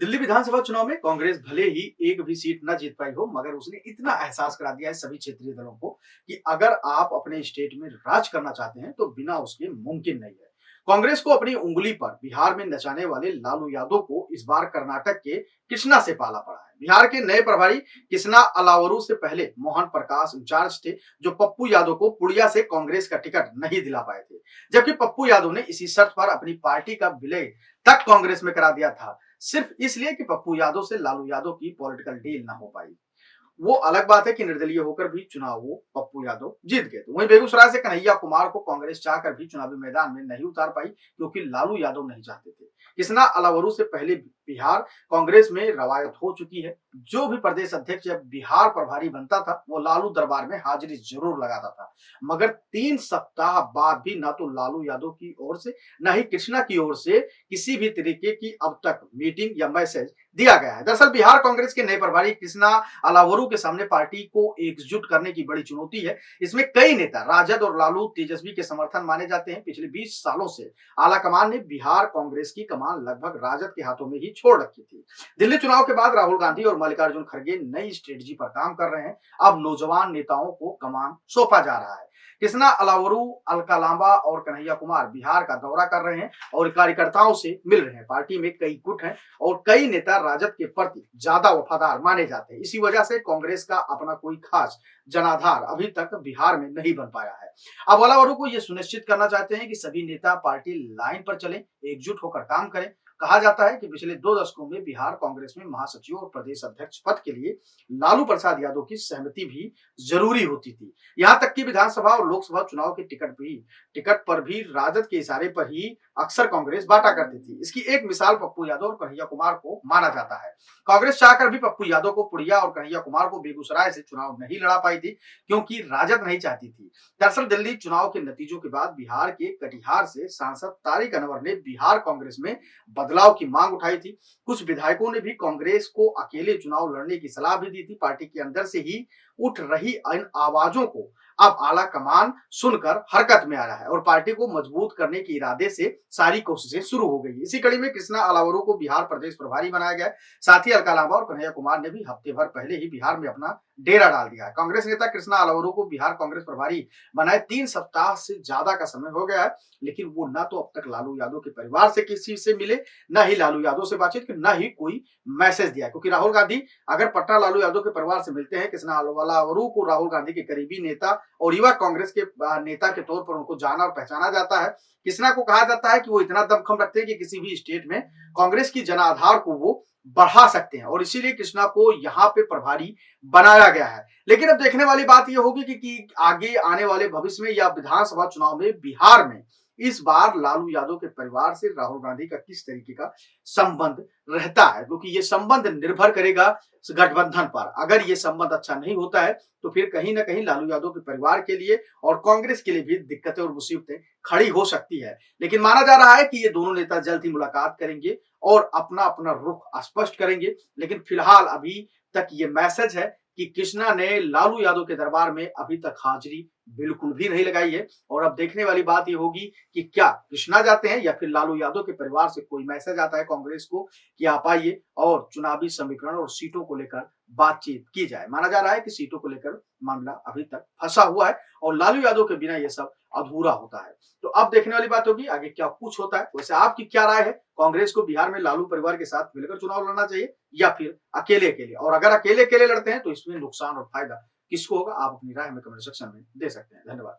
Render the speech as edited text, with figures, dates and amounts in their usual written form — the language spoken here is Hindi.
दिल्ली विधानसभा चुनाव में कांग्रेस भले ही एक भी सीट न जीत पाई हो, मगर उसने इतना एहसास करा दिया है सभी क्षेत्रीय दलों को कि अगर आप अपने स्टेट में राज करना चाहते हैं तो बिना उसके मुमकिन नहीं है। कांग्रेस को अपनी उंगली पर बिहार में नचाने वाले लालू यादव को इस बार कर्नाटक के कृष्णा से पाला पड़ा है। बिहार के नए प्रभारी कृष्णा अलावरू से पहले मोहन प्रकाश इंचार्ज थे, जो पप्पू यादव को पुड़िया से कांग्रेस का टिकट नहीं दिला पाए थे। जबकि पप्पू यादव ने इसी शर्त पर अपनी पार्टी का विलय तक कांग्रेस में करा दिया था, सिर्फ इसलिए कि पप्पू यादव से लालू यादव की पॉलिटिकल डील ना हो पाई। वो अलग बात है कि निर्दलीय होकर भी चुनाव वो पप्पू यादव जीत गए थे। वहीं बेगूसराय से कन्हैया कुमार को कांग्रेस चाहकर भी चुनावी मैदान में नहीं उतार पाई, क्योंकि लालू यादव नहीं चाहते थे। कृष्णा अलावरू से पहले बिहार कांग्रेस में रवायत हो चुकी है। जो भी प्रदेश अध्यक्ष जब बिहार प्रभारी बनता था, वो लालू दरबार में हाजिरी जरूर लगाता था, मगर 3 सप्ताह बाद भी ना तो लालू यादव की ओर से न ही कृष्णा की ओर से किसी भी तरीके की अब तक मीटिंग या मैसेज दिया गया है। दरअसल बिहार कांग्रेस के नए प्रभारी कृष्णा अलावरू के सामने पार्टी को एकजुट करने की बड़ी चुनौती है। इसमें कई नेता राजद और लालू तेजस्वी के समर्थन माने जाते हैं। पिछले 20 सालों से आला कमान ने बिहार कांग्रेस की कमान लगभग राजद के हाथों में ही छोड़ रखी थी। दिल्ली चुनाव के बाद राहुल गांधी और मल्लिकार्जुन खड़गे नई स्ट्रेटजी पर काम कर रहे हैं। अब नौजवान नेताओं को कमान सौंपा जा रहा है। कृष्णा अलावरू, अलका लांबा और कन्हैया कुमार बिहार का दौरा कर रहे हैं और कार्यकर्ताओं से मिल रहे हैं। पार्टी में कई गुट हैं और कई नेता राजद के प्रति ज्यादा वफादार माने जाते हैं। इसी वजह से कांग्रेस का अपना कोई खास जनाधार अभी तक बिहार में नहीं बन पाया है। अब अलावरू को यह सुनिश्चित करना चाहते हैं कि सभी नेता पार्टी लाइन पर चलें, एकजुट होकर काम करें। कहा जाता है कि पिछले 2 दशकों में बिहार कांग्रेस में महासचिव और प्रदेश अध्यक्ष पद के लिए लालू प्रसाद यादव की सहमति भी जरूरी होती थी। यहाँ तक कि विधानसभा और लोकसभा चुनाव के टिकट पर भी राजद के इशारे पर ही अक्सर कांग्रेस बांटा करती थी। इसकी एक मिसाल पप्पू यादव और कन्हैया कुमार को माना जाता है। कांग्रेस चाहकर भी पप्पू यादव को पुड़िया और कन्हैया कुमार को बेगूसराय से चुनाव नहीं लड़ा पाई थी, क्योंकि राजद नहीं चाहती थी। दरअसल दिल्ली चुनाव के नतीजों के बाद बिहार के कटिहार से सांसद तारिक अनवर ने बिहार कांग्रेस में बदलाव की मांग उठाई थी। कुछ विधायकों ने भी कांग्रेस को अकेले चुनाव लड़ने की सलाह भी दी थी। पार्टी के अंदर से ही उठ रही इन आवाजों को अब आला कमान सुनकर हरकत में आ रहा है और पार्टी को मजबूत करने के इरादे से सारी कोशिशें शुरू हो गई। इसी कड़ी में कृष्णा अलावरू को बिहार प्रदेश प्रभारी बनाया गया। साथ ही अलका लांबा और कन्हैया कुमार ने भी हफ्ते भर पहले ही बिहार में अपना डेरा डाल दिया है। कांग्रेस नेता कृष्णा अलावरू को बिहार कांग्रेस प्रभारी बनाए 3 सप्ताह से ज्यादा का समय हो गया है, लेकिन वो न तो अब तक लालू यादव के परिवार से किसी से मिले, न ही लालू यादव से बातचीत की, न ही कोई मैसेज दिया। क्योंकि राहुल गांधी अगर पटना लालू यादव के परिवार से मिलते हैं, कृष्णा अलावरू को राहुल गांधी के करीबी नेता और युवा कांग्रेस के नेता के तौर पर उनको जाना और पहचाना जाता है। कृष्णा को कहा जाता है कि वो इतना दमखम रखते हैं कि किसी भी स्टेट में कांग्रेस की जनाधार को वो बढ़ा सकते हैं और इसीलिए कृष्णा को यहाँ पे प्रभारी बनाया गया है। लेकिन अब देखने वाली बात यह होगी कि आगे आने वाले भविष्य में या विधानसभा चुनाव में बिहार में इस बार लालू यादव के परिवार से राहुल गांधी का किस तरीके का संबंध रहता है, क्योंकि ये संबंध निर्भर करेगा गठबंधन पर। अगर ये संबंध अच्छा नहीं होता है तो फिर कहीं ना कहीं लालू यादव के परिवार के लिए और कांग्रेस के लिए भी दिक्कतें और मुसीबतें खड़ी हो सकती है। लेकिन माना जा रहा है कि ये दोनों नेता जल्द ही मुलाकात करेंगे और अपना अपना रुख स्पष्ट करेंगे। लेकिन फिलहाल अभी तक ये मैसेज है कि कृष्णा ने लालू यादव के दरबार में अभी तक हाजिरी बिल्कुल भी नहीं लगाई है और अब देखने वाली बात यह होगी कि क्या कृष्णा जाते हैं या फिर लालू यादव के परिवार से कोई मैसेज आता है कांग्रेस को कि आप आइए और चुनावी समीकरण और सीटों को लेकर बातचीत की जाए। माना जा रहा है कि सीटों को लेकर मामला अभी तक फंसा हुआ है और लालू यादव के बिना यह सब अधूरा होता है। तो अब देखने वाली बात होगी आगे क्या कुछ होता है। वैसे आपकी क्या राय है, कांग्रेस को बिहार में लालू परिवार के साथ मिलकर चुनाव लड़ना चाहिए या फिर अकेले अकेले, और अगर अकेले अकेले लड़ते हैं तो इसमें नुकसान और फायदा किसको होगा, आप अपनी राय हमें कमेंट सेक्शन में दे सकते हैं। धन्यवाद।